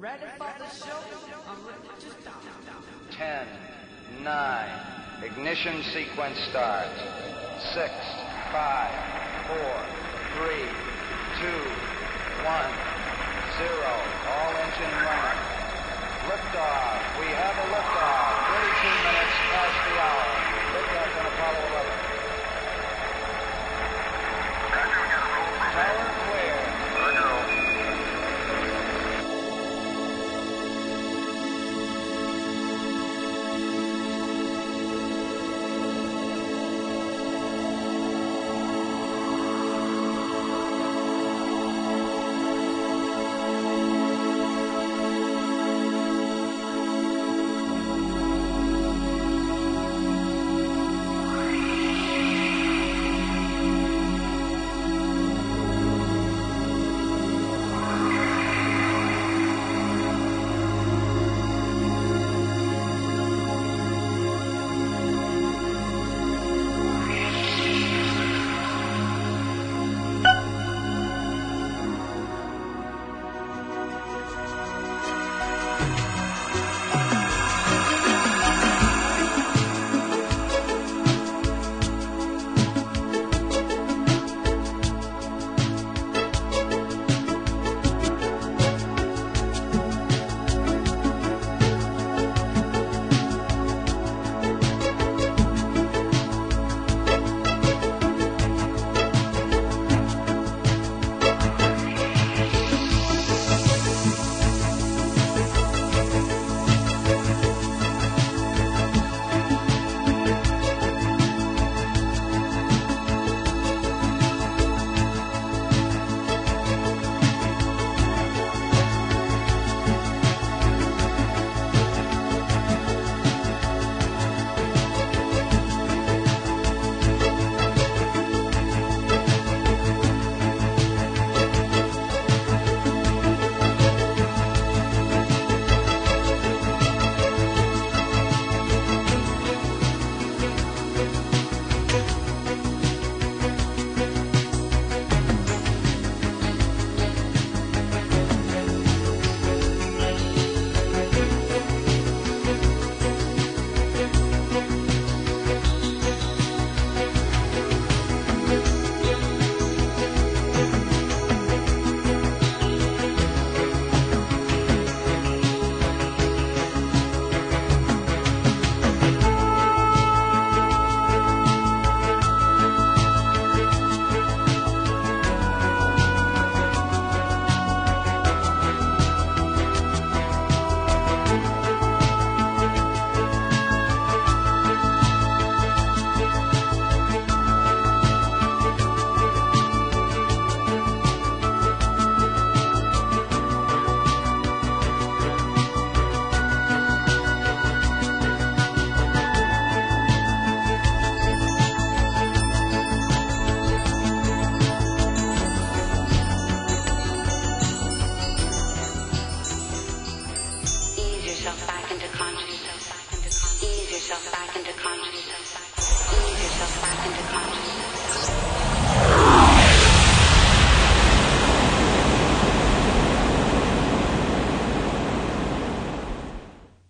Ready for the show? I'm ready to start. 10, 9, ignition sequence starts. 6, 5, 4, 3, 2, 1, 0. All engine running. Liftoff. We have a liftoff. 32 minutes past the hour. Liftoff on Apollo 11. Tower clear.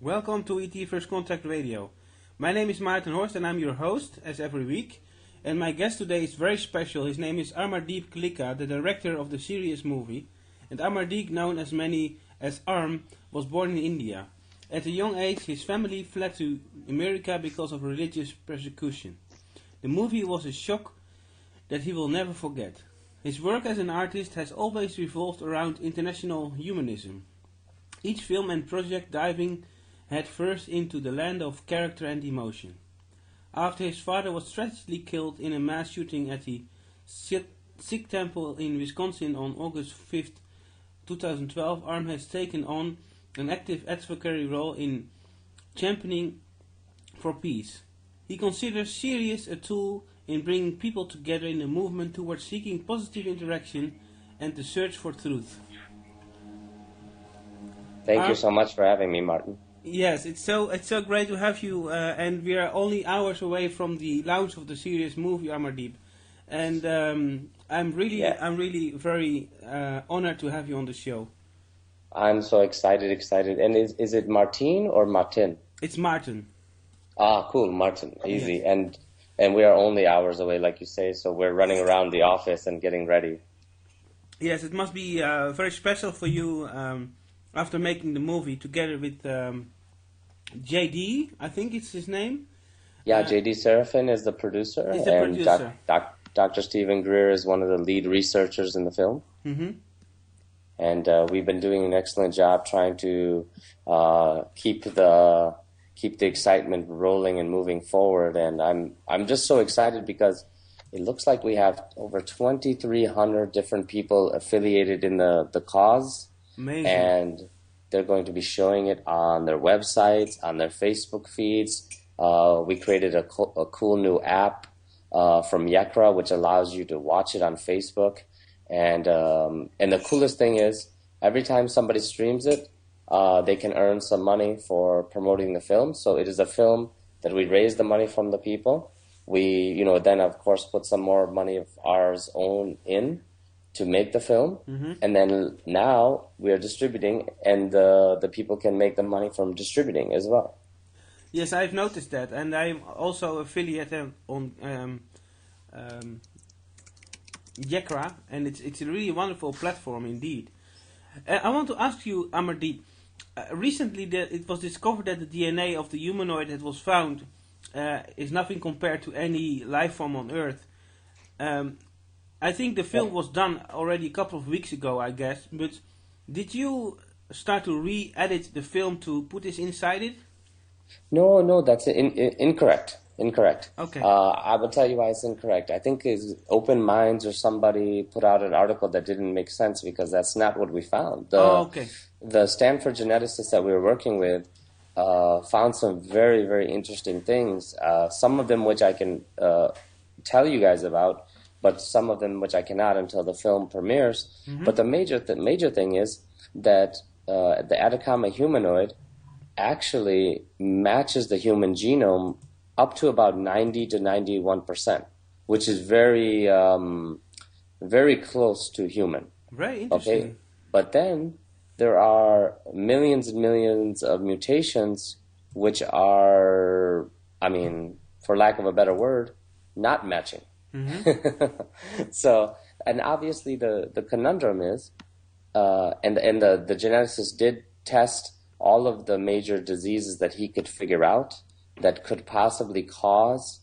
Welcome to ET First Contact Radio. My name is Maarten Horst and I'm your host, as every week. And my guest today is very special. His name is Amardeep Kaleka, the director of the Sirius movie. And Amardeep, known as many as Arm, was born in India. At a young age, his family fled to America because of religious persecution. The movie was a shock that he will never forget. His work as an artist has always revolved around international humanism. Each film and project diving head first into the land of character and emotion. After his father was tragically killed in a mass shooting at the Sikh temple in Wisconsin on August 5th, 2012, Arm has taken on an active advocacy role in championing for peace. He considers Sirius a tool in bringing people together in a movement towards seeking positive interaction and the search for truth. Thank you so much for having me, Martin. Yes, it's so great to have you, and we are only hours away from the launch of the Sirius movie, Amardeep, and I'm really very honored to have you on the show. I'm so excited. And is it Martin or Martin? It's Martin. Ah, cool, Martin. Easy. Yes. And we are only hours away, like you say, so we're running around the office and getting ready. Yes, it must be very special for you after making the movie together with JD, I think it's his name. Yeah, JD Serafin is the producer, He's the and producer. Dr. Stephen Greer is one of the lead researchers in the film. Mm-hmm. And we've been doing an excellent job trying to keep the excitement rolling and moving forward. And I'm just so excited because it looks like we have over 2,300 different people affiliated in the cause. Amazing. And they're going to be showing it on their websites, on their Facebook feeds. We created a cool new app from Yekra, which allows you to watch it on Facebook. And the coolest thing is, every time somebody streams it, they can earn some money for promoting the film. So it is a film that we raise the money from the people. We, then of course put some more money of ours own in to make the film. Mm-hmm. And then now we are distributing, and the people can make the money from distributing as well. Yes, I've noticed that, and I'm also affiliated on Yekra, and it's a really wonderful platform indeed. I want to ask you, Amardeep, recently it was discovered that the DNA of the humanoid that was found is nothing compared to any life form on Earth. I think the film was done already a couple of weeks ago, I guess, but did you start to re-edit the film to put this inside it? No, that's incorrect. Incorrect. Okay. I will tell you why it's incorrect. I think it's Open Minds or somebody put out an article that didn't make sense because that's not what we found. Okay. The Stanford geneticists that we were working with found some very, very interesting things. Some of them which I can tell you guys about, but some of them which I cannot until the film premieres. Mm-hmm. But the major thing is that the Atacama humanoid actually matches the human genome up to about 90 to 91%, which is very, very close to human. Very interesting. Okay, but then there are millions and millions of mutations which are, for lack of a better word, not matching. Mm-hmm. So, and obviously the conundrum is, and the geneticist did test all of the major diseases that he could figure out that could possibly cause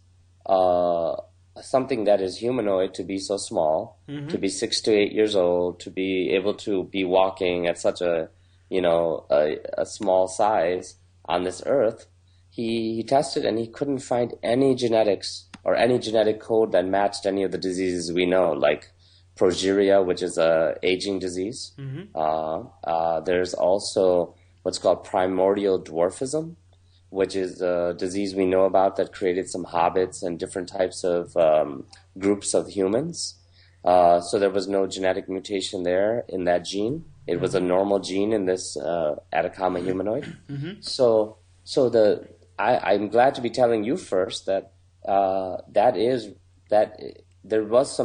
something that is humanoid to be so small, mm-hmm. to be 6 to 8 years old, to be able to be walking at such a small size on this earth. He tested and he couldn't find any genetics or any genetic code that matched any of the diseases we know, like progeria, which is a aging disease. Mm-hmm. There's also what's called primordial dwarfism, which is a disease we know about that created some hobbits and different types of groups of humans. So there was no genetic mutation there in that gene. It was a normal gene in this Atacama humanoid. Mm-hmm. So I'm glad to be telling you first that there was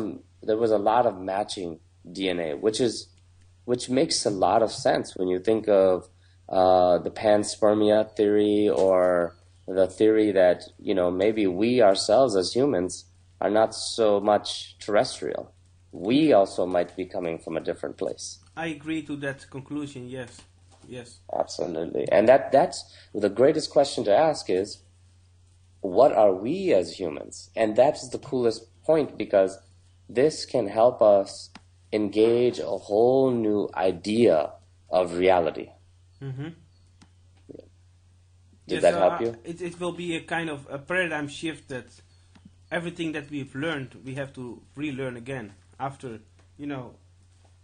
a lot of matching DNA, which makes a lot of sense when you think of the panspermia theory, or the theory that, maybe we ourselves as humans are not so much terrestrial. We also might be coming from a different place. I agree to that conclusion, yes. Yes. Absolutely. And that's the greatest question to ask is, what are we as humans? And that's the coolest point, because this can help us engage a whole new idea of reality. Mm-hmm. Yeah. Did that help you? It will be a kind of a paradigm shift that everything that we've learned, we have to relearn again after,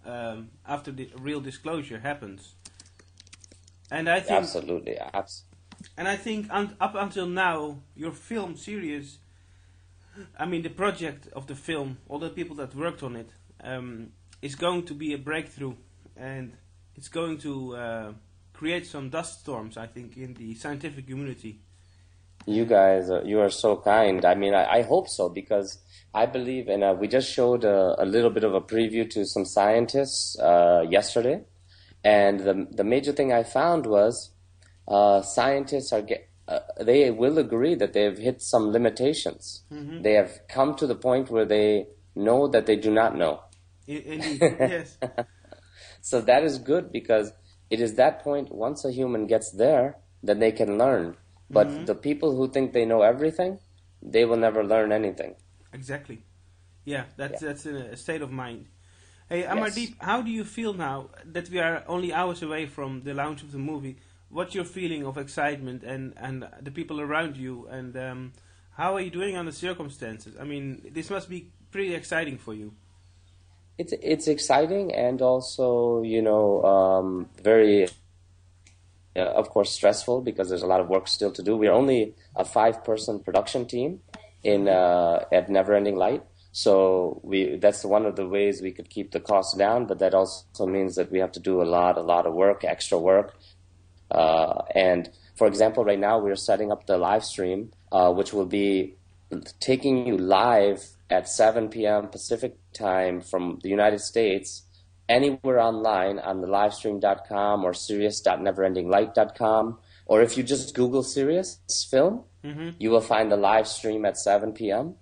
after the real disclosure happens. And I think absolutely. And I think up until now, your film Sirius, the project of the film, all the people that worked on it, is going to be a breakthrough, and it's going to create some dust storms, I think, in the scientific community. You guys, you are so kind. I hope so, because I believe, and we just showed a little bit of a preview to some scientists yesterday, And the major thing I found was scientists they will agree that they've hit some limitations. They have come to the point where they know that they do not know. Indeed, yes. So that is good, because it is that point, once a human gets there, then they can learn. But the people who think they know everything, they will never learn anything. Exactly. Yeah, that's a state of mind. Hey, Amardeep, how do you feel now that we are only hours away from the launch of the movie? What's your feeling of excitement and the people around you, and how are you doing on the circumstances? I mean, this must be pretty exciting for you. It's exciting, and also, very, of course, stressful, because there's a lot of work still to do. We're only a 5-person production team at Neverending Light. So that's one of the ways we could keep the costs down, but that also means that we have to do a lot of work, extra work. And for example, right now we're setting up the live stream, which will be taking you live at 7 p.m. Pacific time from the United States, anywhere online on the livestream.com or Sirius.neverendinglight.com. Or if you just Google Sirius film, you will find the live stream at 7 p.m.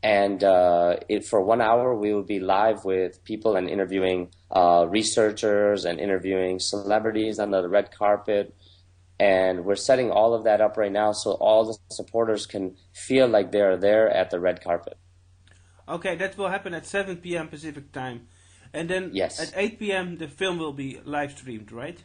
And for 1 hour, we will be live with people and interviewing researchers and interviewing celebrities on the red carpet. And we're setting all of that up right now so all the supporters can feel like they're there at the red carpet. Okay, that will happen at 7 p.m. Pacific time. And then at 8 p.m. the film will be live streamed, right?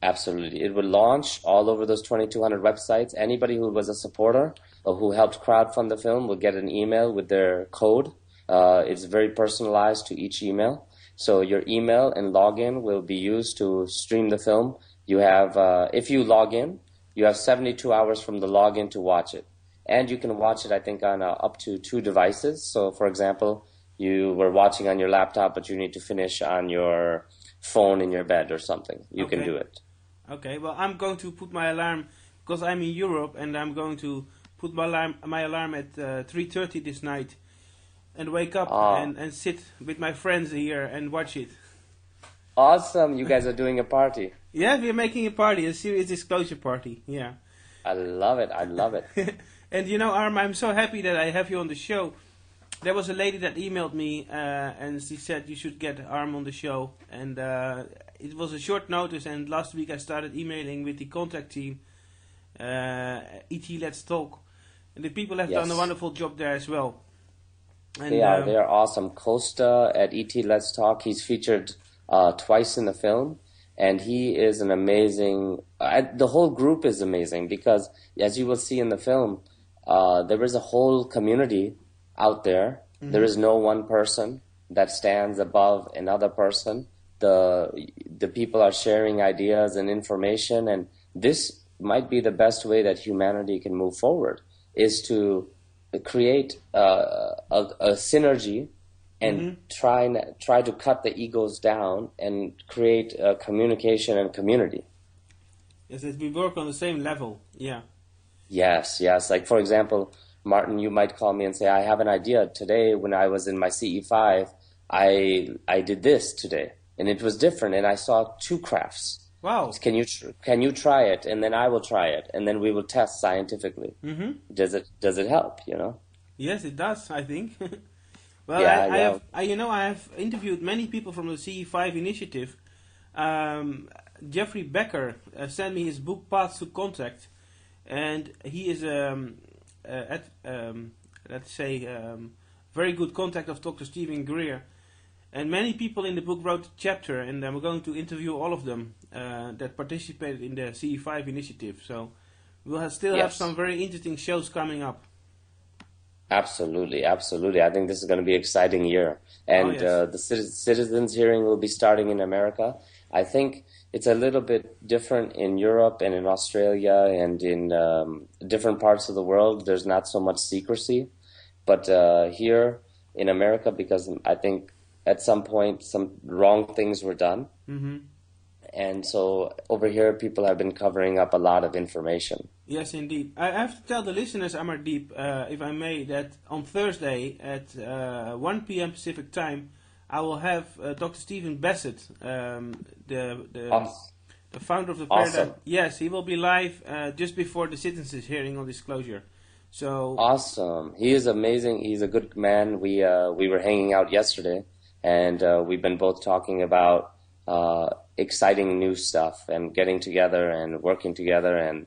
Absolutely. It will launch all over those 2,200 websites. Anybody who was a supporter or who helped crowdfund the film will get an email with their code. It's very personalized to each email. So your email and login will be used to stream the film. You have, if you log in, you have 72 hours from the login to watch it. And you can watch it, I think, on up to 2 devices. So, for example, you were watching on your laptop, but you need to finish on your phone in your bed or something. You can do it. Okay, well, I'm going to put my alarm, because I'm in Europe, and I'm going to put my alarm at 3:30 this night, and wake up and sit with my friends here and watch it. Awesome! You guys are doing a party. Yeah, we're making a party, a serious disclosure party. Yeah. I love it. I love it. And Arm, I'm so happy that I have you on the show. There was a lady that emailed me, and she said you should get Arm on the show. And it was a short notice, and last week I started emailing with the contact team, E.T. Let's Talk. And the people have done a wonderful job there as well. And, they are awesome. Costa at E.T. Let's Talk, he's featured twice in the film. And he is an amazing... the whole group is amazing, because, as you will see in the film, there is a whole community out there. There is no one person that stands above another person. The people are sharing ideas and information, and this might be the best way that humanity can move forward, is to create a synergy and try to cut the egos down and create communication and community. Yes, that we work on the same level. Yeah. Yes. Like, for example, Martin, you might call me and say, I have an idea. Today, when I was in my CE5, I did this today, and it was different, and I saw 2 crafts. Wow. Can you try it, and then I will try it, and then we will test scientifically. Does it help, Yes, it does, I think. Well, yeah, I have interviewed many people from the CE5 initiative. Jeffrey Becker sent me his book Paths to Contact, and he is very good contact of Dr. Stephen Greer. And many people in the book wrote a chapter, and we're going to interview all of them that participated in the CE5 initiative. So we'll still have some very interesting shows coming up. Absolutely. I think this is going to be an exciting year. And the citizens hearing will be starting in America. I think it's a little bit different in Europe and in Australia and in different parts of the world. There's not so much secrecy. But here in America, because I think at some point some wrong things were done. And so over here, people have been covering up a lot of information. Yes, indeed. I have to tell the listeners, Amardeep, if I may, that on Thursday at 1 p.m. Pacific time, I will have Dr. Stephen Bassett, the Awesome. the founder of the Awesome. Paradigm. Yes, he will be live just before the citizens' hearing on disclosure. So Awesome. He is amazing. He's a good man. We were hanging out yesterday, and we've been both talking about exciting new stuff and getting together and working together. And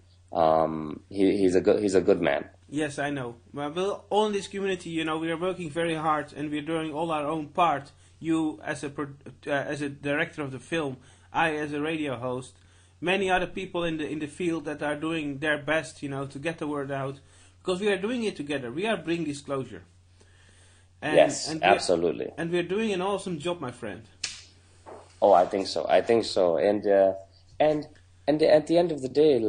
he's a good man. yes, I know. Well, all in this community, we are working very hard and we're doing all our own part. You as a director of the film, I as a radio host, many other people in the field that are doing their best, to get the word out, because we are doing it together. We are bringing disclosure. Yes, absolutely. And we're doing an awesome job, my friend. Oh, I think so. And at the end of the day,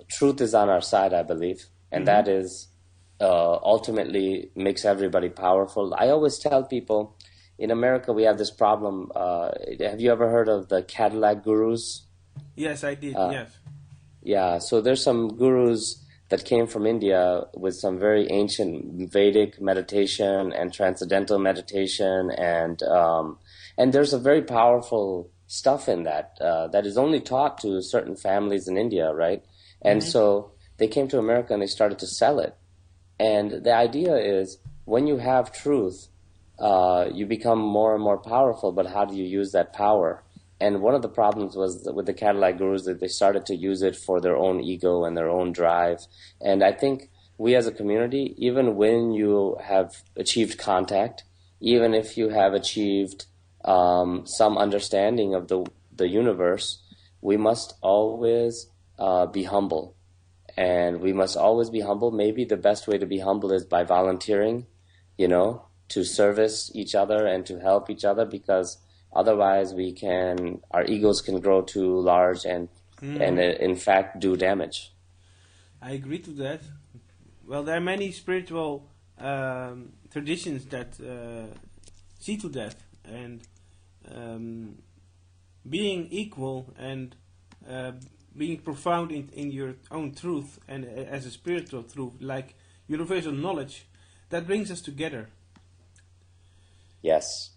truth is on our side, I believe, and that is ultimately makes everybody powerful. I always tell people, in America we have this problem. Have you ever heard of the Cadillac gurus? Yes, I did. Yes. Yeah. So there's some gurus that came from India with some very ancient Vedic meditation and transcendental meditation, and there's a very powerful stuff in that that is only taught to certain families in India, right? And so they came to America and they started to sell it. And the idea is, when you have truth, you become more and more powerful, but how do you use that power? And one of the problems was with the Cadillac gurus that they started to use it for their own ego and their own drive. And I think we as a community, even when you have achieved contact, even if you have achieved some understanding of the universe, we must always be humble. And we must always be humble. Maybe the best way to be humble is by volunteering, to service each other and to help each other, because otherwise our egos can grow too large and in fact do damage. I agree to that. Well, there are many spiritual traditions that see to that, and being equal and being profound in your own truth and as a spiritual truth, like universal knowledge, that brings us together. Yes,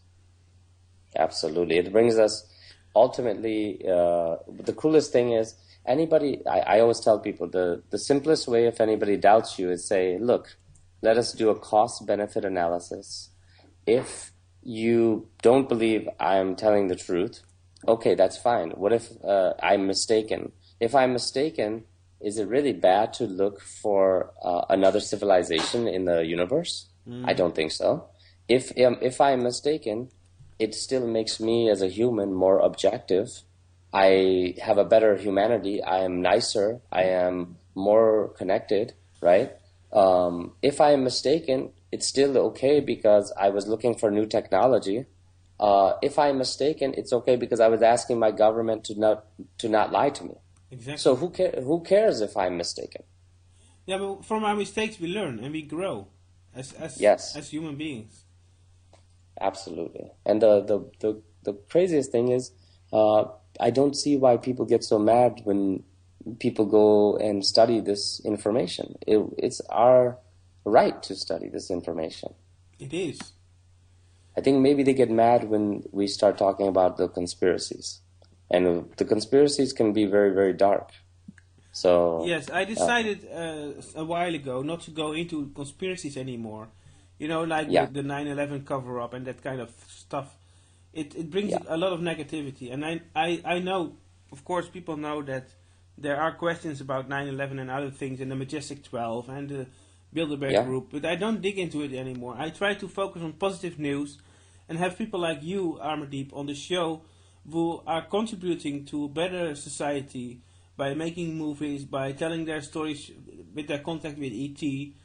absolutely. It brings us ultimately, the coolest thing is, I always tell people, the simplest way if anybody doubts you is say, look, let us do a cost-benefit analysis. If you don't believe I'm telling the truth, okay, that's fine. What if I'm mistaken? If I'm mistaken, is it really bad to look for another civilization in the universe? I don't think so. If I'm mistaken, it still makes me as a human more objective. I have a better humanity. I am nicer. I am more connected, right? If I am mistaken, it's still okay because I was looking for new technology. If I'm mistaken, it's okay because I was asking my government to not lie to me. Exactly. So who cares if I'm mistaken? Yeah, but from our mistakes we learn and we grow as human beings. Absolutely. And the craziest thing is, I don't see why people get so mad when people go and study this information. It's our right to study this information. It is. I think maybe they get mad when we start talking about the conspiracies. And the conspiracies can be very, very dark. So yes, I decided a while ago not to go into conspiracies anymore. The 9/11 cover-up and that kind of stuff. It brings a lot of negativity. And I know, of course, people know that there are questions about 9/11 and other things in the Majestic 12 and the Bilderberg group, but I don't dig into it anymore. I try to focus on positive news and have people like you, Amardeep, on the show who are contributing to a better society by making movies, by telling their stories with their contact with E.T.,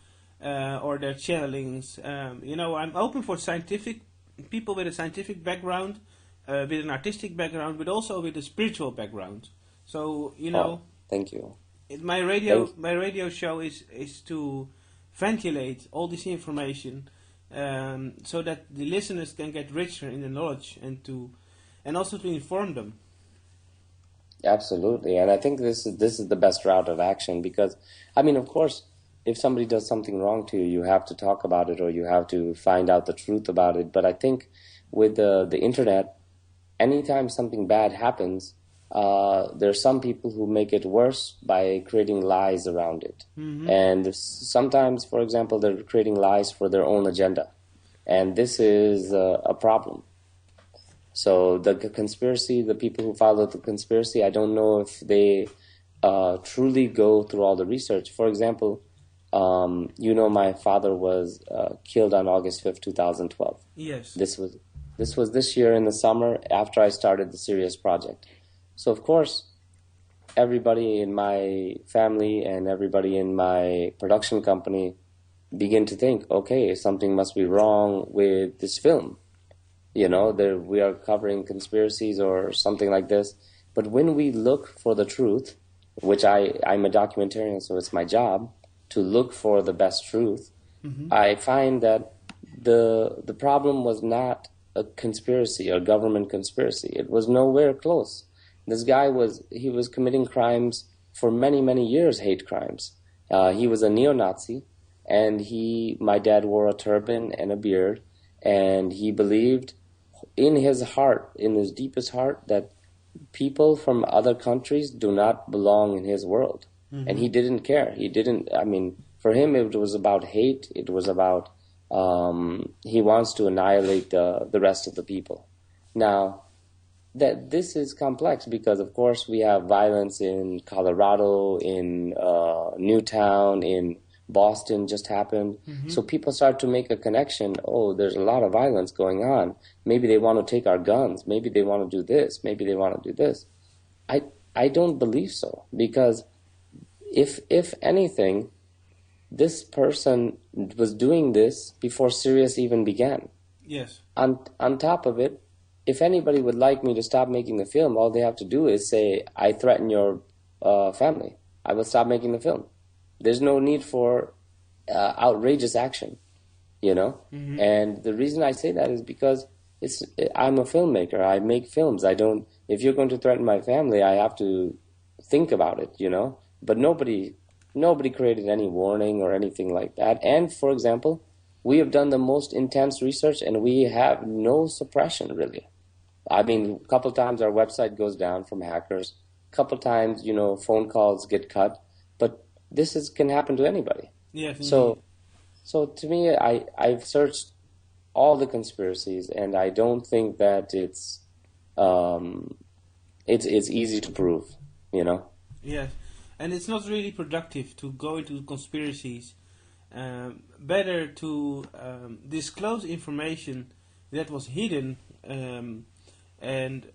or their channelings. I'm open for scientific people with a scientific background, with an artistic background, but also with a spiritual background. So thank you. My radio show is to ventilate all this information, so that the listeners can get richer in the knowledge and also to inform them. Absolutely, and I think this is the best route of action because, of course, if somebody does something wrong to you, you have to talk about it or you have to find out the truth about it. But I think with the internet, anytime something bad happens, there are some people who make it worse by creating lies around it. And sometimes, for example, they're creating lies for their own agenda. And this is a problem. So the conspiracy, the people who follow the conspiracy, I don't know if they truly go through all the research. For example, my father was killed on August 5th, 2012. Yes. This was this year in the summer after I started the Sirius project. So of course, everybody in my family and everybody in my production company begin to think, okay, something must be wrong with this film. We are covering conspiracies or something like this. But when we look for the truth, which I'm a documentarian, so it's my job to look for the best truth, I find that the problem was not a conspiracy or government conspiracy. It was nowhere close. This guy was committing crimes for many, many years, hate crimes. He was a neo-Nazi, and my dad wore a turban and a beard, and he believed in his heart, in his deepest heart, that people from other countries do not belong in his world. And he didn't care. For him, it was about hate. It was about, he wants to annihilate the rest of the people. Now, this is complex because, of course, we have violence in Colorado, in Newtown, in Boston just happened. So people start to make a connection. Oh, there's a lot of violence going on. Maybe they want to take our guns. Maybe they want to do this. Maybe they want to do this. I don't believe so, because if anything, this person was doing this before Sirius even began. Yes. On top of it, if anybody would like me to stop making the film, all they have to do is say, I threaten your family. I will stop making the film. There's no need for outrageous action, And the reason I say that is because I'm a filmmaker. I make films. If you're going to threaten my family, I have to think about it, But nobody created any warning or anything like that. And, for example, we have done the most intense research, and we have no suppression, really. A couple times our website goes down from hackers. A couple times, phone calls get cut. But this can happen to anybody. Yes. So to me, I've searched all the conspiracies, and I don't think that it's easy to prove, Yes, and it's not really productive to go into conspiracies. Better to disclose information that was hidden, and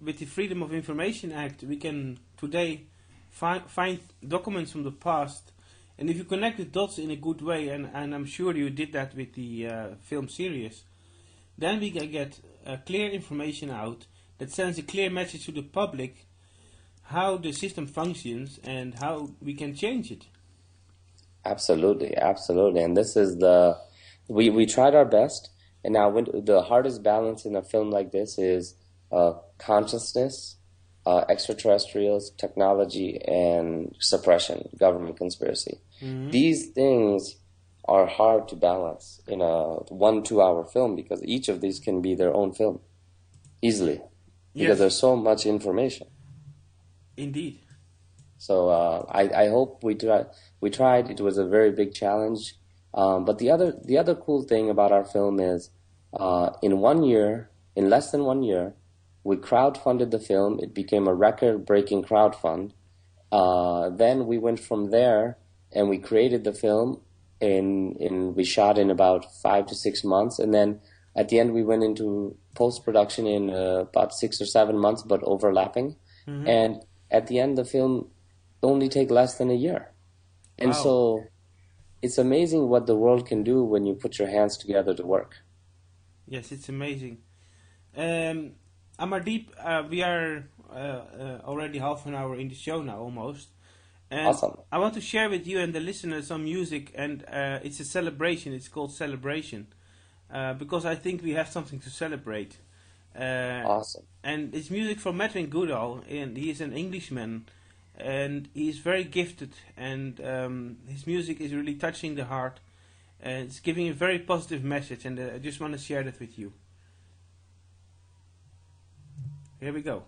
with the Freedom of Information Act, we can today find documents from the past, and if you connect the dots in a good way, and I'm sure you did that with the film Sirius, then we can get clear information out that sends a clear message to the public how the system functions and how we can change it. Absolutely. And this is we tried our best, and now the hardest balance in a film like this is consciousness, extraterrestrials, technology, and suppression, government conspiracy. These things are hard to balance in a 1-2 hour film, because each of these can be their own film easily, because there's so much information. Indeed. So I hope we tried. It was a very big challenge. But the other cool thing about our film is in less than 1 year, we crowdfunded the film. It became a record-breaking crowdfund. Then we went from there and we created the film. We shot in about 5 to 6 months, and then at the end we went into post-production in about 6 or 7 months, but overlapping. And at the end, the film only take less than a year. And so it's amazing what the world can do when you put your hands together to work. Yes, it's amazing. Amardeep, we are already half an hour in the show now, almost. And awesome. I want to share with you and the listeners some music, and it's a celebration. It's called Celebration, because I think we have something to celebrate. Awesome. And it's music from Madeline Goodall, and he is an Englishman, and he's very gifted, and his music is really touching the heart, and it's giving a very positive message, and I just want to share that with you. Here we go.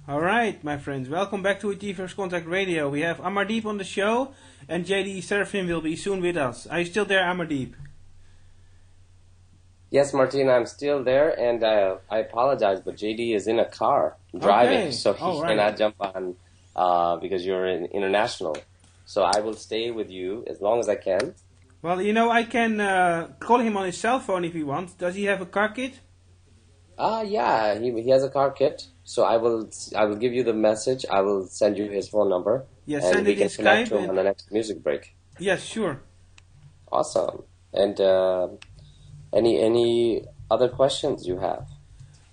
Alright, my friends, welcome back to IT First Contact Radio. We have Amardeep on the show, and JD Seraphim will be soon with us. Are you still there, Amardeep? Yes, Martin, I'm still there, and I apologize, but JD is in a car driving, so he cannot jump on because you're international. So I will stay with you as long as I can. Well, you know, I can call him on his cell phone if he wants. Does he have a car kit? Yeah, he has a car kit. So I will give you the message. I will send you his phone number. Yes, and send we it can in connect Skype. to him on the next music break. Yes, sure. Awesome. And any other questions you have?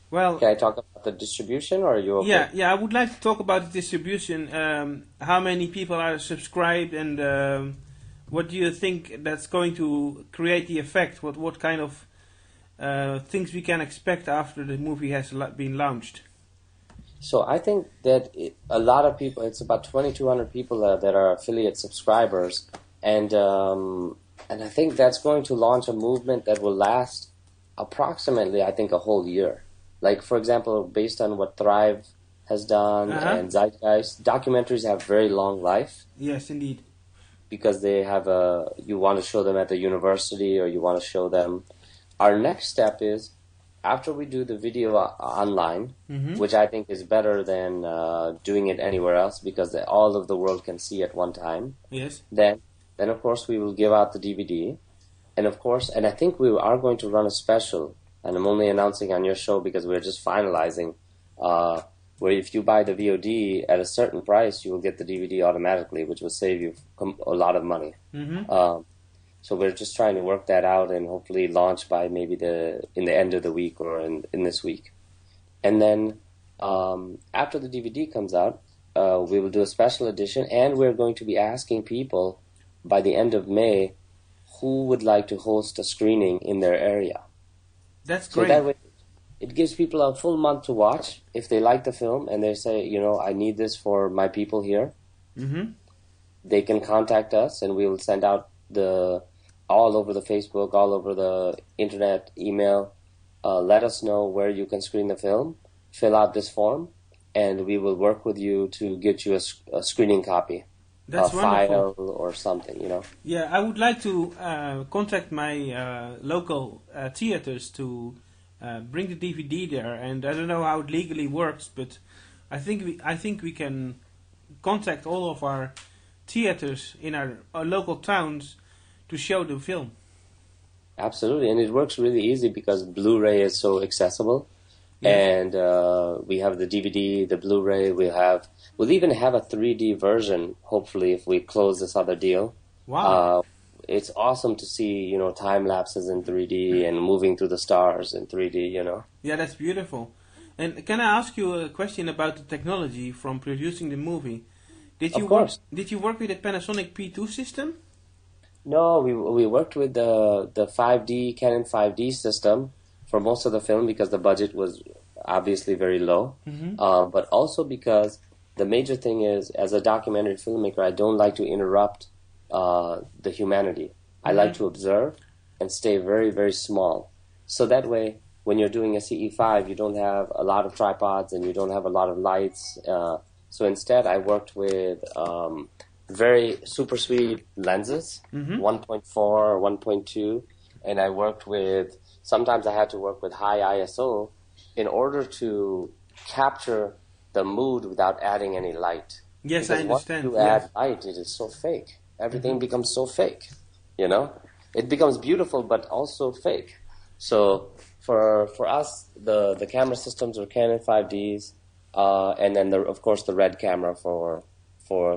Well, can I talk about the distribution, or are you okay? Yeah. I would like to talk about the distribution. How many people are subscribed, and what do you think that's going to create the effect? What kind of things we can expect after the movie has been launched? So I think that a lot of people, it's about 2,200 people that are affiliate subscribers, and I think that's going to launch a movement that will last approximately, I think, a whole year. Like, for example, based on what Thrive has done and Zeitgeist, documentaries have very long life. Yes, indeed. Because they have you want to show them at the university, or you want to show them. Our next step is, after we do the video online, which I think is better than doing it anywhere else, because all of the world can see at one time. Yes. Then of course we will give out the DVD, and of course, and I think we are going to run a special, and I'm only announcing on your show because we're just finalizing, where if you buy the VOD at a certain price, you will get the DVD automatically, which will save you a lot of money. So we're just trying to work that out and hopefully launch by maybe in the end of the week or in this week. And then after the DVD comes out, we will do a special edition, and we're going to be asking people by the end of May who would like to host a screening in their area. That's great. So that way it gives people a full month to watch if they like the film and they say, I need this for my people here. They can contact us, and we will send out all over the Facebook, all over the internet, email. Let us know where you can screen the film. Fill out this form, and we will work with you to get you a screening copy. That's a wonderful. File or something, Yeah, I would like to contact my local theaters to bring the DVD there, and I don't know how it legally works, but I think we can contact all of our theaters in our local towns to show the film. Absolutely, and it works really easy because Blu-ray is so accessible. Yes. And we have the DVD, the Blu-ray. We'll even have a 3D version, hopefully, if we close this other deal. Wow. It's awesome to see, time lapses in 3D and moving through the stars in 3D, Yeah, that's beautiful. And can I ask you a question about the technology from producing the movie? Of course. Did you work with a Panasonic P2 system? No, we worked with the Canon 5D system for most of the film because the budget was obviously very low. But also because the major thing is, as a documentary filmmaker, I don't like to interrupt the humanity. I like to observe and stay very, very small. So that way, when you're doing a CE5, you don't have a lot of tripods and you don't have a lot of lights. So instead, I worked with very super sweet lenses, 1.4 or 1.2, and I worked with, sometimes I had to work with high ISO in order to capture the mood without adding any light. Yes, because I understand. Once you add light, it is so fake. Everything becomes so fake, It becomes beautiful, but also fake. So for us, the camera systems were Canon 5Ds, and then of course the Red camera for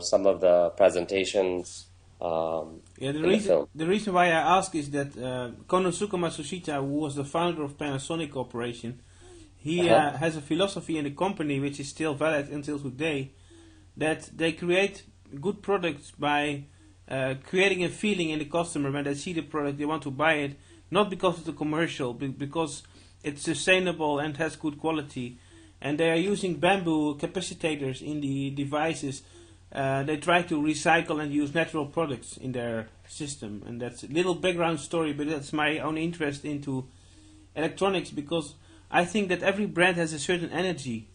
some of the presentations. The reason why I ask is that Konosuke Matsushita, who was the founder of Panasonic Corporation, he has a philosophy in the company which is still valid until today, that they create good products by creating a feeling in the customer when they see the product, they want to buy it, not because it's a commercial, but because it's sustainable and has good quality. And they are using bamboo capacitors in the devices. They try to recycle and use natural products in their system. And that's a little background story, but that's my own interest into electronics, because I think that every brand has a certain energy.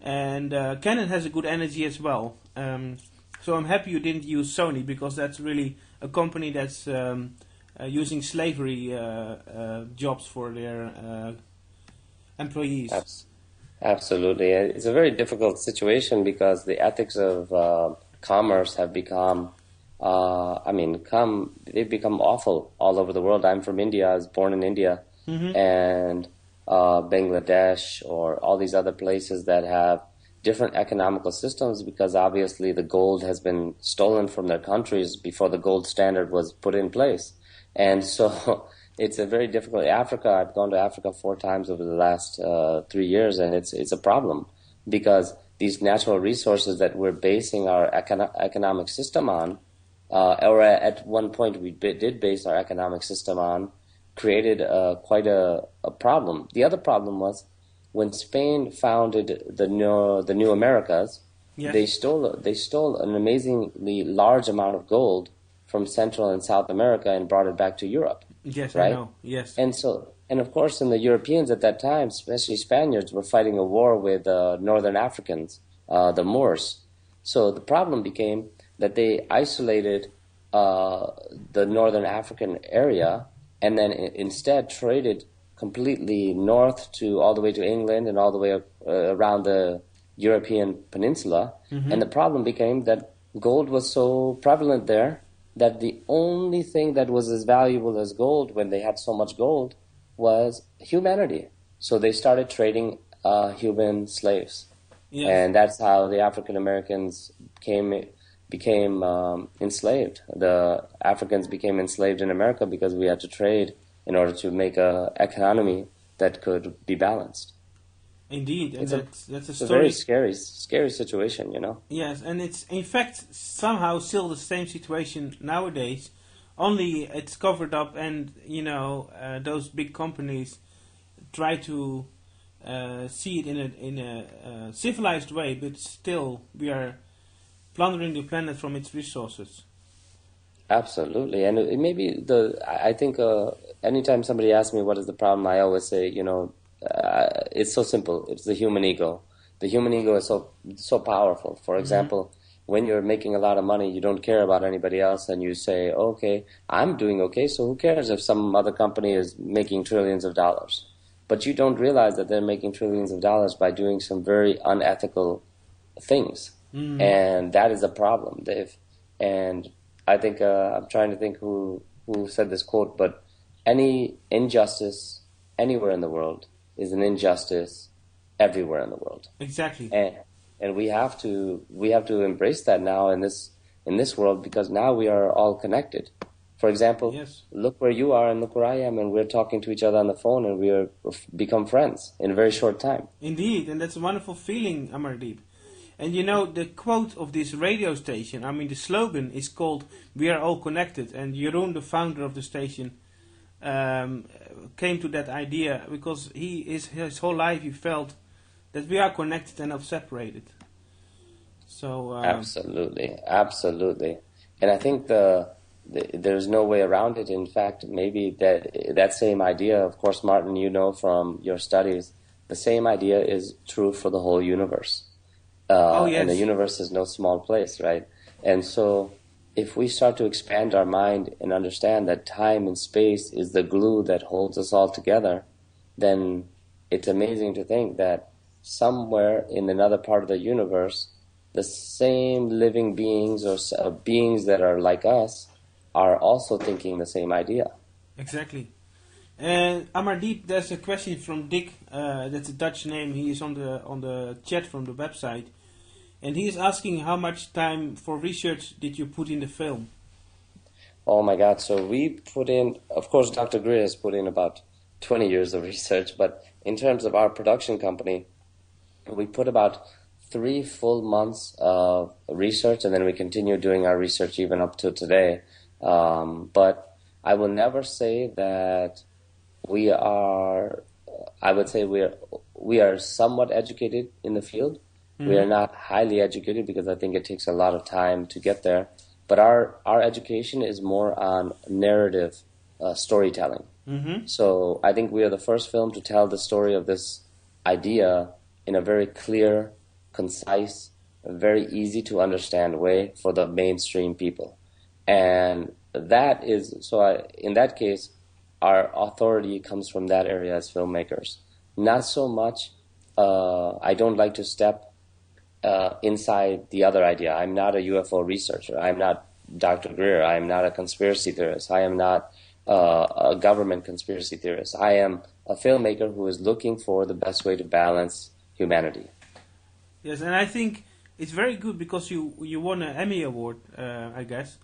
And Canon has a good energy as well. So I'm happy you didn't use Sony, because that's really a company that's using slavery jobs for their employees. Absolutely. It's a very difficult situation because the ethics of commerce have become, they've become awful all over the world. I'm from India. I was born in India. And Bangladesh or all these other places that have different economical systems, because obviously the gold has been stolen from their countries before the gold standard was put in place. And so it's a very difficult. Africa, I've gone to Africa 4 times over the last 3 years, and it's a problem because these natural resources that we're basing our economic system on, or at one point we did base our economic system on, created quite a problem. The other problem was when Spain founded the new Americas. Yes. They stole an amazingly large amount of gold from Central and South America and brought it back to Europe. Yes, right? I know. Yes. And of course, the Europeans at that time, especially Spaniards, were fighting a war with Northern Africans, the Moors. So the problem became that they isolated the Northern African area and then instead traded completely north to all the way to England and all the way around the European peninsula. And the problem became that gold was so prevalent there that the only thing that was as valuable as gold when they had so much gold was humanity. So they started trading human slaves. Yes. And that's how the African Americans became enslaved. The Africans became enslaved in America because we had to trade in order to make an economy that could be balanced. Indeed, and that's a story. A very scary situation, you know. Yes, and it's in fact somehow still the same situation nowadays. Only it's covered up, and those big companies try to see it in a civilized way, but still we are plundering the planet from its resources. Absolutely, and I think anytime somebody asks me what is the problem, I always say, it's so simple. It's the human ego. The human ego is so powerful. For example, when you're making a lot of money, you don't care about anybody else, and you say, okay, I'm doing okay, so who cares if some other company is making trillions of dollars? But you don't realize that they're making trillions of dollars by doing some very unethical things. And that is a problem, Dave. And I think, I'm trying to think who said this quote, but any injustice anywhere in the world is an injustice everywhere in the world. Exactly. And we have to embrace that now in this world, because now we are all connected. For example, yes. Look where you are and look where I am, and we're talking to each other on the phone, and we've become friends in a very short time. Indeed, and that's a wonderful feeling, Amardeep. And the quote of this radio station, the slogan is called "We are all connected," and Jeroen, the founder of the station, came to that idea because his whole life he felt that we are connected and not separated. So absolutely, and I think there's no way around it. In fact, maybe that same idea, of course, Martin, from your studies, the same idea is true for the whole universe. Yes. And the universe is no small place, right? And so if we start to expand our mind and understand that time and space is the glue that holds us all together, then it's amazing to think that somewhere in another part of the universe, the same living beings or beings that are like us are also thinking the same idea. Exactly. And Amardeep, there's a question from Dick. That's a Dutch name. He is on the chat from the website. And he is asking how much time for research did you put in the film? Oh my God, so we put in, of course Dr. Greer has put in about 20 years of research, but in terms of our production company, we put about 3 full months of research, and then we continue doing our research even up to today. But I will never say that I would say we are somewhat educated in the field. We are not highly educated because I think it takes a lot of time to get there. But our education is more on narrative storytelling. So I think we are the first film to tell the story of this idea in a very clear concise, very easy to understand way for the mainstream people. And that is, in that case, our authority comes from that area as filmmakers. Not so much, I don't like to step inside the other idea. I'm not a UFO researcher. I'm not Dr. Greer. I am not a conspiracy theorist. I am not a government conspiracy theorist. I am a filmmaker who is looking for the best way to balance humanity. Yes, and I think it's very good because you won an Emmy Award, I guess.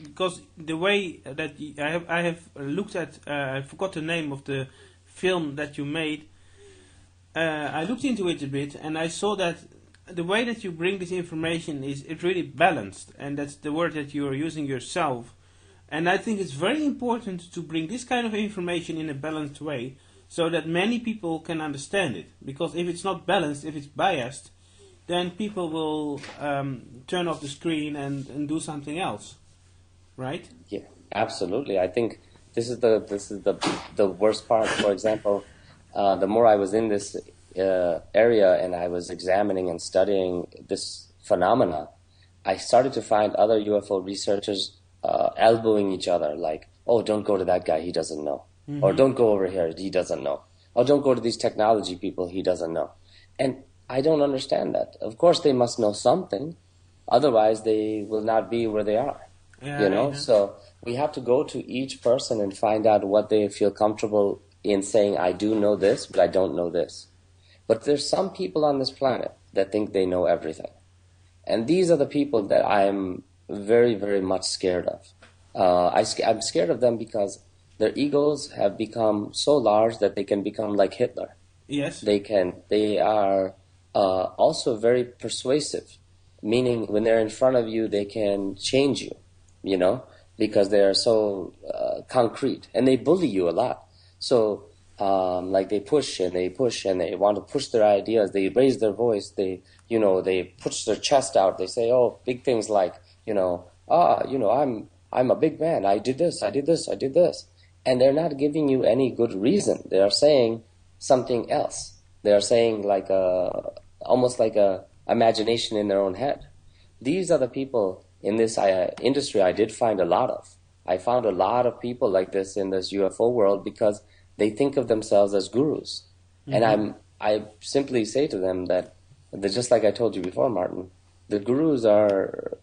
Because the way that I have looked at, I forgot the name of the film that you made. I looked into it a bit, and I saw that the way that you bring this information it's really balanced, and that's the word that you are using yourself. And I think it's very important to bring this kind of information in a balanced way, so that many people can understand it. Because if it's not balanced, if it's biased, then people will turn off the screen and do something else, right? Yeah, absolutely. I think this is the worst part. For example, the more I was in this area and I was examining and studying this phenomena, I started to find other UFO researchers elbowing each other, like, "Oh, don't go to that guy, he doesn't know," or "Don't go over here, he doesn't know," or "Don't go to these technology people, he doesn't know." And I don't understand that. Of course, they must know something, otherwise they will not be where they are. Yeah. So we have to go to each person and find out what they feel comfortable in saying. I do know this, but I don't know this. But there's some people on this planet that think they know everything, and these are the people that I'm very, very much scared of. I'm scared of them because their egos have become so large that they can become like Hitler. Yes. They are also very persuasive, meaning when they're in front of you, they can change you, because they are so concrete, and they bully you a lot. So, like they push and they want to push their ideas. They raise their voice. They push their chest out. They say, "Oh, big things like, I'm a big man. I did this. I did this. I did this." And they're not giving you any good reason. They are saying something else. They are saying like almost like a imagination in their own head. These are the people in this industry I did find a lot of. I found a lot of people like this in this UFO world because they think of themselves as gurus. Mm-hmm. And I simply say to them that just like I told you before, Martin, the gurus are,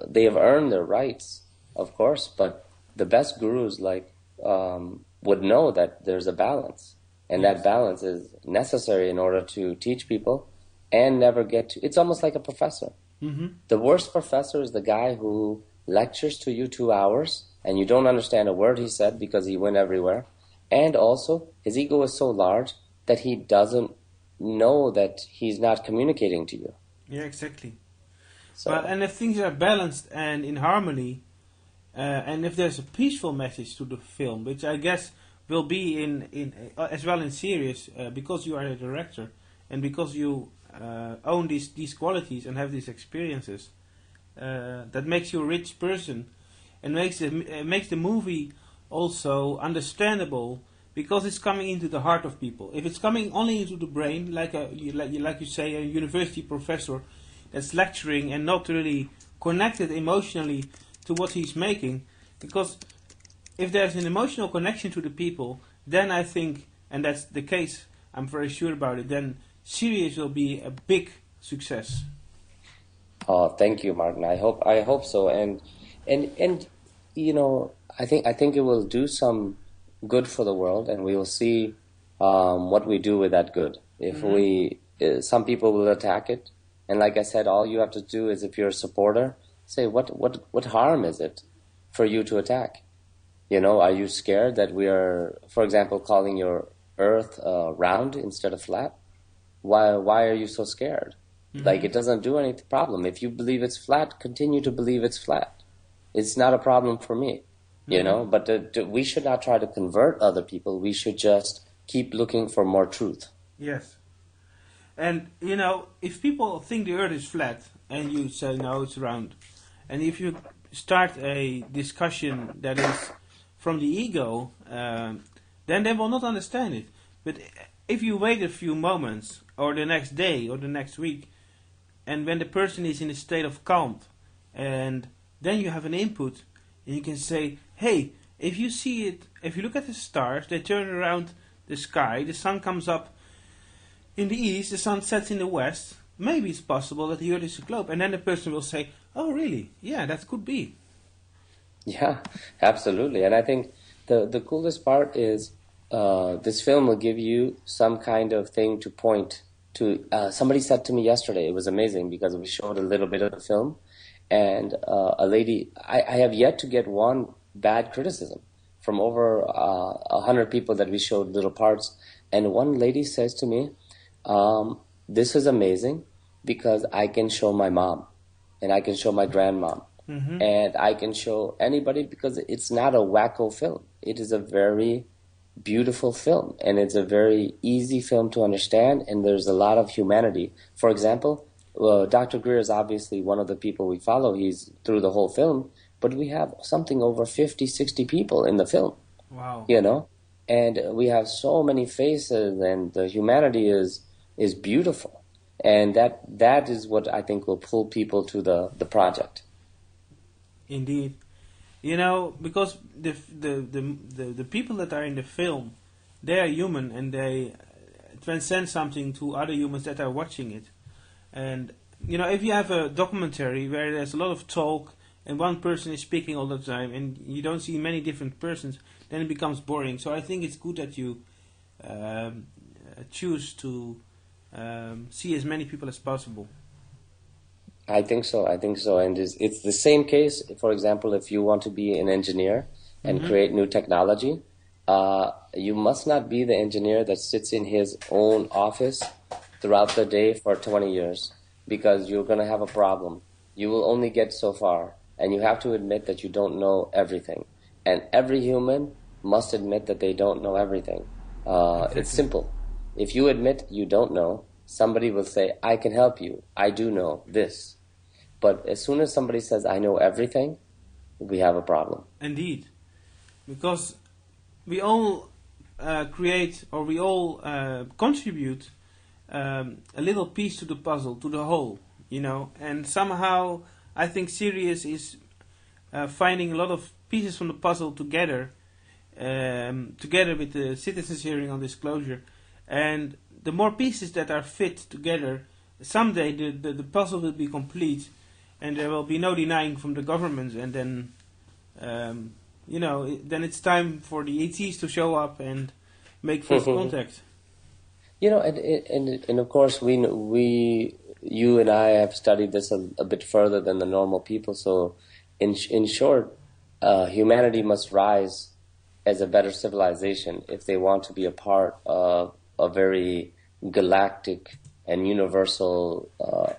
they have earned their rights, of course, but the best gurus would know that there's a balance. And that balance is necessary in order to teach people and never get to... It's almost like a professor. Mm-hmm. The worst professor is the guy who lectures to you 2 hours and you don't understand a word he said because he went everywhere. And also, his ego is so large that he doesn't know that he's not communicating to you. Yeah, exactly. So, and if things are balanced and in harmony, and if there's a peaceful message to the film, which I guess will be in as well in Sirius, because you are a director and because you own these qualities and have these experiences, that makes you a rich person and makes the movie also understandable because it's coming into the heart of people. If it's coming only into the brain, like you say, a university professor that's lecturing and not really connected emotionally to what he's making, because if there's an emotional connection to the people, then I think, and that's the case, I'm very sure about it, then Sirius will be a big success. Oh, thank you, Martin. I hope so. And I think it will do some good for the world, and we will see what we do with that good. If some people will attack it, and like I said, all you have to do is, if you're a supporter, say what harm is it for you to attack? Are you scared that we are, for example, calling your Earth round instead of flat? Why are you so scared? Mm-hmm. Like, it doesn't do any problem. If you believe it's flat, continue to believe it's flat. It's not a problem for me, mm-hmm. But we should not try to convert other people. We should just keep looking for more truth. Yes. And, if people think the Earth is flat and you say, no, it's round, and if you start a discussion that is from the ego, then they will not understand it. But if you wait a few moments, or the next day, or the next week, and when the person is in a state of calm, and then you have an input, and you can say, hey, if you see it, if you look at the stars, they turn around the sky, the sun comes up in the east, the sun sets in the west, maybe it's possible that the earth is a globe. And then the person will say, oh really, yeah, that could be. Yeah, absolutely. And I think the coolest part is this film will give you some kind of thing to point to. Somebody said to me yesterday, it was amazing because we showed a little bit of the film, and a lady, I have yet to get one bad criticism from over 100 people that we showed little parts. And one lady says to me, this is amazing because I can show my mom and I can show my grandmom. Mm-hmm. And I can show anybody because it's not a wacko film. It is a very beautiful film, and it's a very easy film to understand, and there's a lot of humanity. For example, Dr. Greer is obviously one of the people we follow. He's through the whole film, but we have something over 50, 60 people in the film. Wow. You know? And we have so many faces, and the humanity is beautiful. And that is what I think will pull people to the project. Indeed, you know, because the people that are in the film, they are human and they transcend something to other humans that are watching it. And you know, if you have a documentary where there's a lot of talk and one person is speaking all the time and you don't see many different persons, then it becomes boring. So I think it's good that you choose to see as many people as possible. I think so. And it's the same case, for example, if you want to be an engineer and create new technology, you must not be the engineer that sits in his own office throughout the day for 20 years because you're going to have a problem. You will only get so far, and you have to admit that you don't know everything. And every human must admit that they don't know everything. It's simple. If you admit you don't know, somebody will say, I can help you. I do know this. But as soon as somebody says, I know everything, we have a problem. Indeed. Because we all create, or we all contribute a little piece to the puzzle, to the whole, you know. And somehow I think Sirius is finding a lot of pieces from the puzzle together with the citizens' hearing on disclosure. And the more pieces that are fit together, someday the puzzle will be complete. And there will be no denying from the government, and then, then it's time for the ETs to show up and make first contact. You know, and of course you and I have studied this a bit further than the normal people. So, in short, humanity must rise as a better civilization if they want to be a part of a very galactic and universal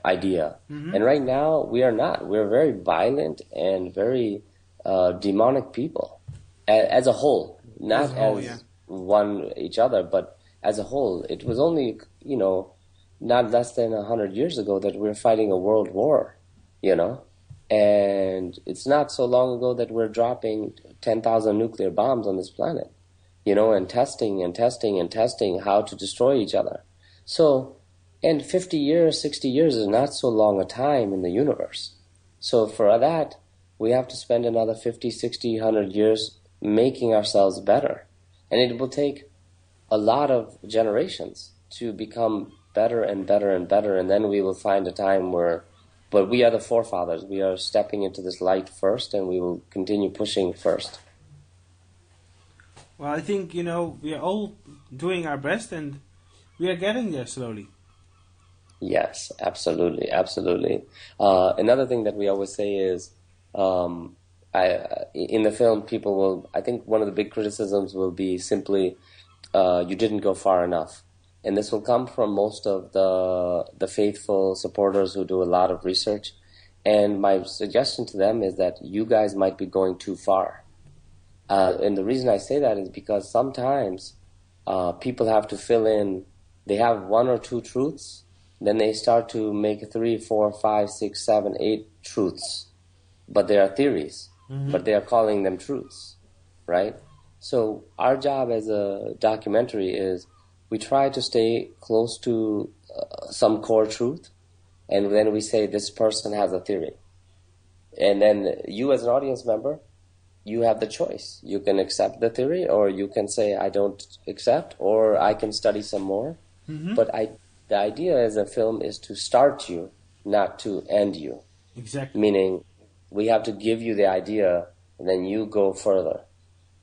idea. Mm-hmm. And right now, we are not. We're very violent and very demonic people as a whole. Not as one each other, but as a whole. It was only, not less than 100 years ago that we were fighting a world war, And it's not so long ago that we're dropping 10,000 nuclear bombs on this planet, and testing how to destroy each other. So, and 50 years, 60 years is not so long a time in the universe. So for that, we have to spend another 50, 60, 100 years making ourselves better. And it will take a lot of generations to become better and better and better. And then we will find a time but we are the forefathers. We are stepping into this light first, and we will continue pushing first. Well, I think, we are all doing our best, and we are getting there slowly. Yes, absolutely. Another thing that we always say is, in the film, I think one of the big criticisms will be simply, you didn't go far enough. And this will come from most of the faithful supporters who do a lot of research. And my suggestion to them is that you guys might be going too far. And the reason I say that is because sometimes people have to fill in, they have one or two truths, then they start to make 3, 4, 5, 6, 7, 8 truths. But they are theories, but they are calling them truths, right? So our job as a documentary is we try to stay close to some core truth, and then we say this person has a theory. And then you as an audience member, you have the choice. You can accept the theory, or you can say, I don't accept, or I can study some more. Mm-hmm. But the idea as a film is to start you, not to end you. Exactly. Meaning, we have to give you the idea, and then you go further.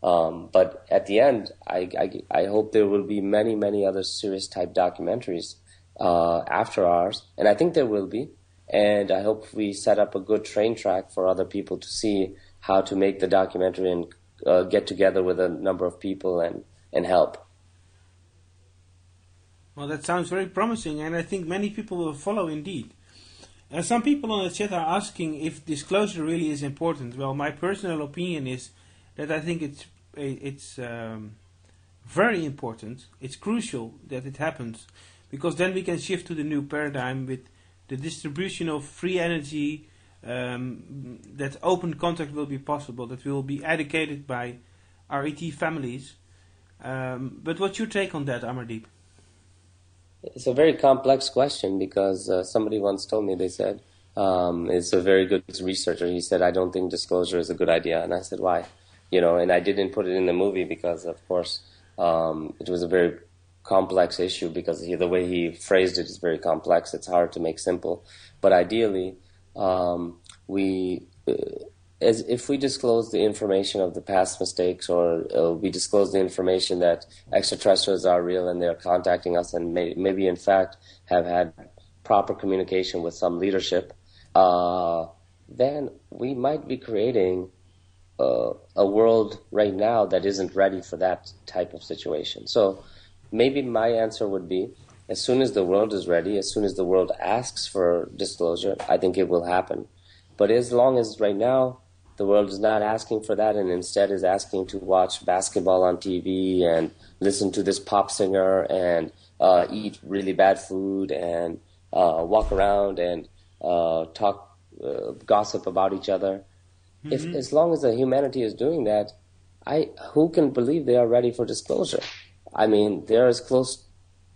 But at the end, I hope there will be many, many other serious type documentaries after ours, and I think there will be. And I hope we set up a good train track for other people to see how to make the documentary and get together with a number of people and help. Well, that sounds very promising, and I think many people will follow indeed. Some people on the chat are asking if disclosure really is important. Well, my personal opinion is that I think it's very important. It's crucial that it happens, because then we can shift to the new paradigm with the distribution of free energy, that open contact will be possible, that we will be educated by our ET families. But what's your take on that, Amardeep? It's a very complex question, because somebody once told me, they said, it's a very good researcher. He said, I don't think disclosure is a good idea. And I said, why? And I didn't put it in the movie because, of course, it was a very complex issue, because the way he phrased it is very complex. It's hard to make simple. But ideally, if we disclose the information of the past mistakes, or we disclose the information that extraterrestrials are real and they're contacting us, and maybe in fact have had proper communication with some leadership, then we might be creating a world right now that isn't ready for that type of situation. So maybe my answer would be, as soon as the world is ready, as soon as the world asks for disclosure, I think it will happen. But as long as right now the world is not asking for that, and instead is asking to watch basketball on TV and listen to this pop singer and eat really bad food and walk around and talk, gossip about each other, as long as the humanity is doing that, who can believe they are ready for disclosure? I mean, they're as close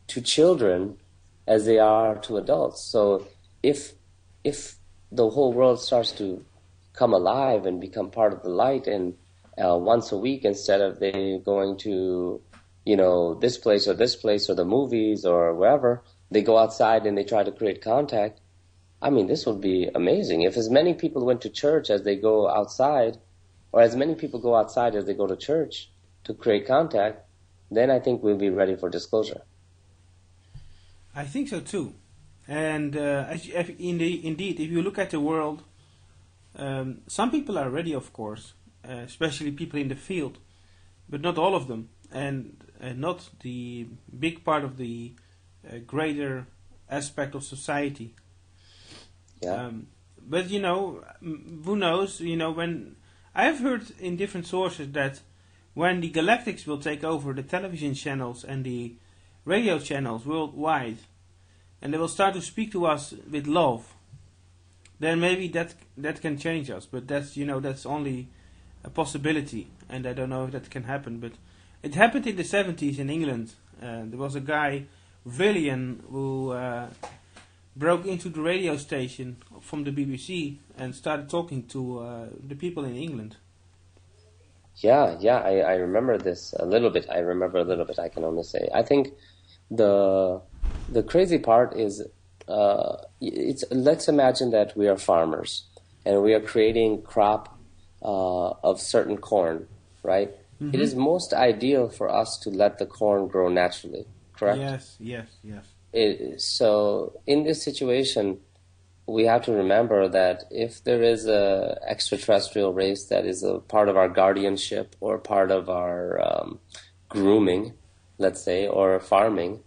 to children as they are to adults. So if the whole world starts to come alive and become part of the light, and once a week, instead of they going to this place or the movies or wherever, they go outside and they try to create contact. I mean, this would be amazing. If as many people went to church as they go outside, or as many people go outside as they go to church to create contact, then I think we'll be ready for disclosure. I think so too. And indeed, if you look at the world, some people are ready, of course, especially people in the field, but not all of them, and not the big part of the greater aspect of society. Yeah. But who knows? When I've heard in different sources that when the Galactics will take over the television channels and the radio channels worldwide, and they will start to speak to us with love, then maybe that can change us. But that's that's only a possibility, and I don't know if that can happen. But it happened in the 70s in England. There was a guy, Villian, who broke into the radio station from the BBC and started talking to the people in England. Yeah, I remember this a little bit. I can only say. I think the crazy part is, let's imagine that we are farmers and we are creating crop of certain corn, right? Mm-hmm. It is most ideal for us to let the corn grow naturally, correct? Yes. So in this situation, we have to remember that if there is a extraterrestrial race that is a part of our guardianship or part of our grooming, let's say, or farming,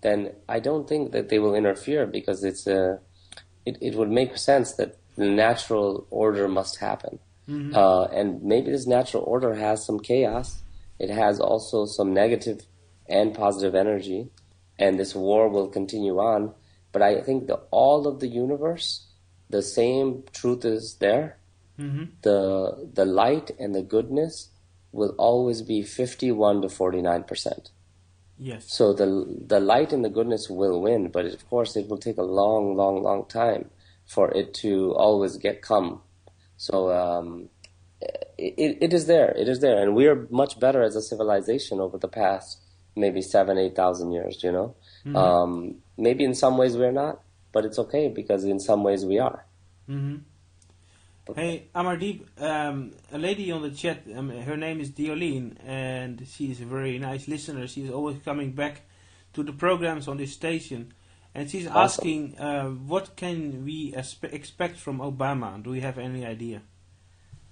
then I don't think that they will interfere, because it would make sense that the natural order must happen. Mm-hmm. And maybe this natural order has some chaos. It has also some negative and positive energy, and this war will continue on. But I think all of the universe, the same truth is there. Mm-hmm. The light and the goodness will always be 51 to 49%. Yes. So the light and the goodness will win, but of course it will take a long, long, long time for it to always come. So it is there, and we are much better as a civilization over the past maybe 7,000-8,000 years. Maybe in some ways we're not, but it's okay because in some ways we are. Mm-hmm. Hey, Amardeep, a lady on the chat, her name is Dioline, and she's a very nice listener. She's always coming back to the programs on this station, and she's asking, what can we expect from Obama? Do we have any idea?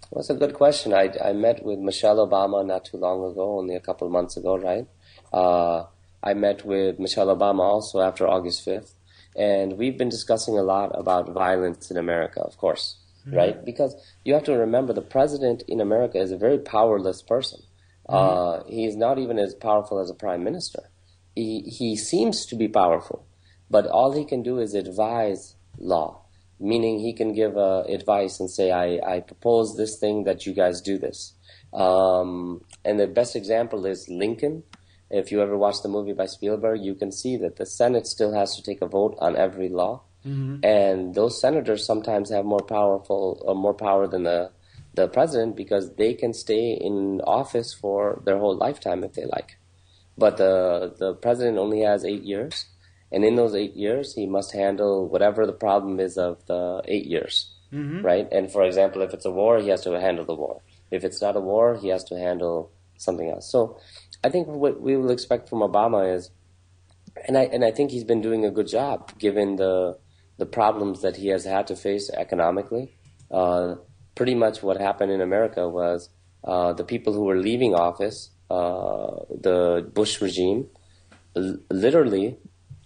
Well, that's a good question. I met with Michelle Obama not too long ago, only a couple of months ago, right? I met with Michelle Obama also after August 5th, and we've been discussing a lot about violence in America, of course. Mm-hmm. Right? Because you have to remember the president in America is a very powerless person. Mm-hmm. He is not even as powerful as a prime minister. He seems to be powerful, but all he can do is advise law, meaning he can give advice and say, I propose this thing that you guys do this. And the best example is Lincoln. If you ever watch the movie by Spielberg, you can see that the Senate still has to take a vote on every law. Mm-hmm. And those senators sometimes have more power than the president because they can stay in office for their whole lifetime if they like. But the president only has 8 years, and in those 8 years he must handle whatever the problem is of the 8 years, mm-hmm. right? And for example, if it's a war, he has to handle the war. If it's not a war, he has to handle something else. So I think what we will expect from Obama is, and I think he's been doing a good job given the problems that he has had to face economically. Pretty much what happened in America was the people who were leaving office, the Bush regime, literally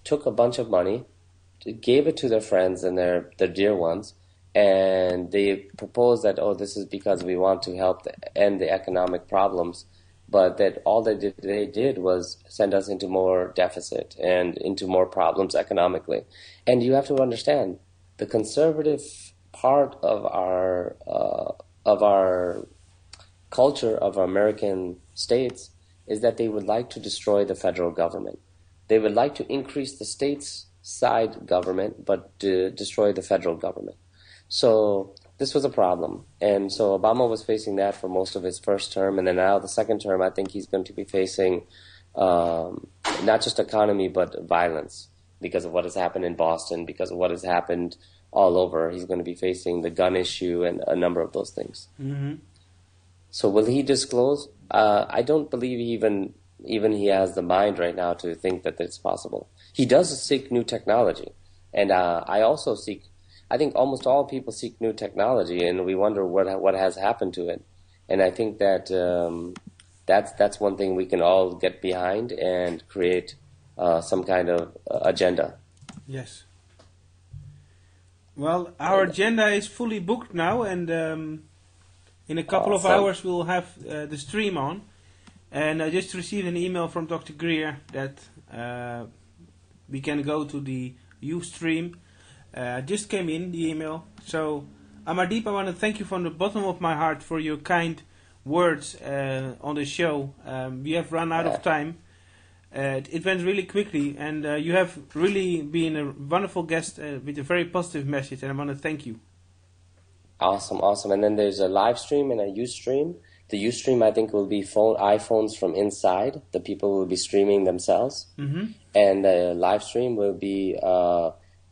took a bunch of money, gave it to their friends and their dear ones, and they proposed that, this is because we want to help end the economic problems, but that all they did was send us into more deficit and into more problems economically. And you have to understand, the conservative part of our culture of American states is that they would like to destroy the federal government. They would like to increase the states' side government, but destroy the federal government. So this was a problem. And so Obama was facing that for most of his first term. And then now the second term, I think he's going to be facing not just economy, but violence because of what has happened in Boston, because of what has happened all over. He's going to be facing the gun issue and a number of those things. Mm-hmm. So will he disclose? I don't believe even he has the mind right now to think that it's possible. He does seek new technology. And I also seek, I think almost all people seek new technology, and we wonder what has happened to it. And I think that that's one thing we can all get behind and create some kind of agenda. Yes. Well, our agenda is fully booked now, and in a couple of hours we'll have the stream on. And I just received an email from Dr. Greer that we can go to the Ustream. Just came in the email. So Amardeep, I want to thank you from the bottom of my heart for your kind words on the show. We have run out of time. It went really quickly, and you have really been a wonderful guest with a very positive message, and I want to thank you. Awesome. And then there's a live stream and a Ustream. The Ustream, I think, will be iPhones from inside. The people will be streaming themselves. Mm-hmm. And the live stream will be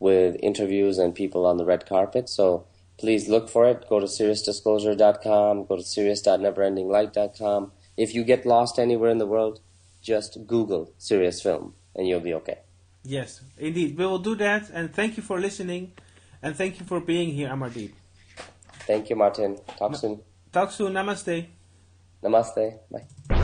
with interviews and people on the red carpet. So please look for it. Go to SiriusDisclosure.com. Go to Sirius.neverendinglight.com. If you get lost anywhere in the world, just Google Sirius Film, and you'll be okay. Yes, indeed. We will do that. And thank you for listening. And thank you for being here, Amardeep. Thank you, Martin. Talk soon. Talk soon. Namaste. Namaste. Bye.